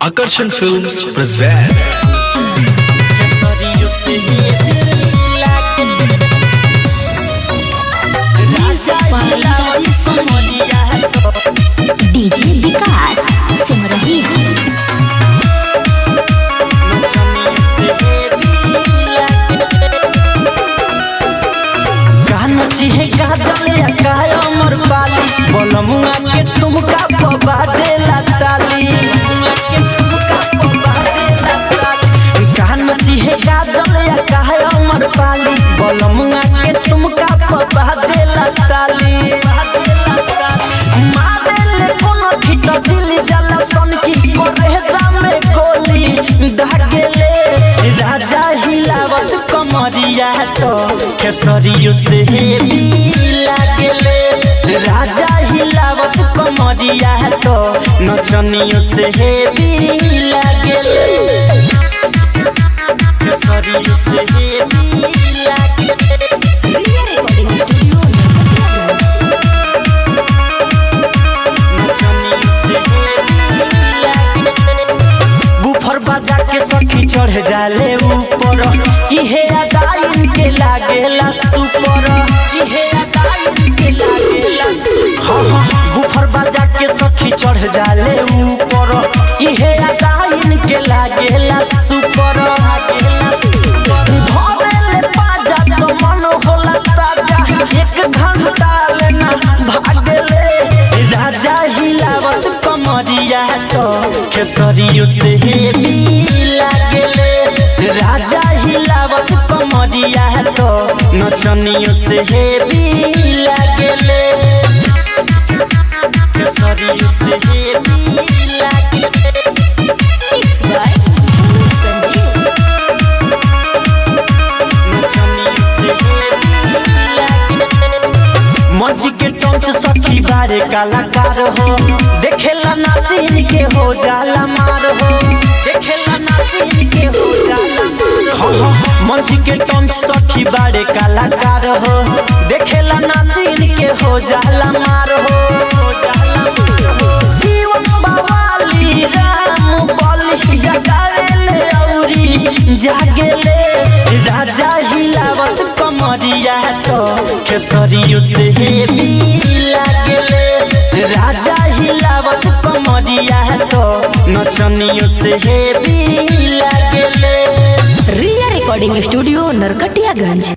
Akarshan Films present DJ विकास सिमरही चिहे काजल या काय अमर पाली बोलमुआ के ठुमका प बाजेला ताली के ठुमका प बाजेला ताली कान चिहे काजल या काय अमर पाली बोलमुआ के ठुमका प बाजेला ताली मारेले कोनो फिट दिल जला सन की करे जामे गोली दागेले राजा हिलावत कमरिया तो केसरियो से भी लागेले राजा हिलावत कमरिया तो नचनियो से भी लागेले केसरियो से भी लागेले नचनियो से भी लागेले बुफर बजा के सखी चढ़ जाले ऊपर इहे अदाइन के लागेला सुपर इहे अदाइन के लागेला बुफर बजा के सखी चढ़ जाले ऊपर इहे अदाइन के लागेला सुपर धरेले बाजा तो मन होला ताजा एक घंटा लेना भागेले राजा हिलावत कमरिया तो केसरियो से भी लागेले राजा हिलावत कमरिया तो नचनियो से भी लागेले केसरियो से भी लागेले मिक्स बाय संजीव नचनियो से भी लागेले मंच के टंच सखी बारे कलाकार हो देखेला नाचिन के हो जाला मार हो देखेला नाचिन के हो जाला मार हो मंच के टंच सखी बारे कलाकार हो देखेला नाचिन के हो जाला मार हो जाला जीवन बवाली राम बलि जगावेले औरी जागेले राजा हिलावत कमरिया तो केसरियो से भी लागेले राजा हिलावत कमरिया तो नचनियो से भी लागेले रिया रिकॉर्डिंग स्टूडियो नरकटियागंज।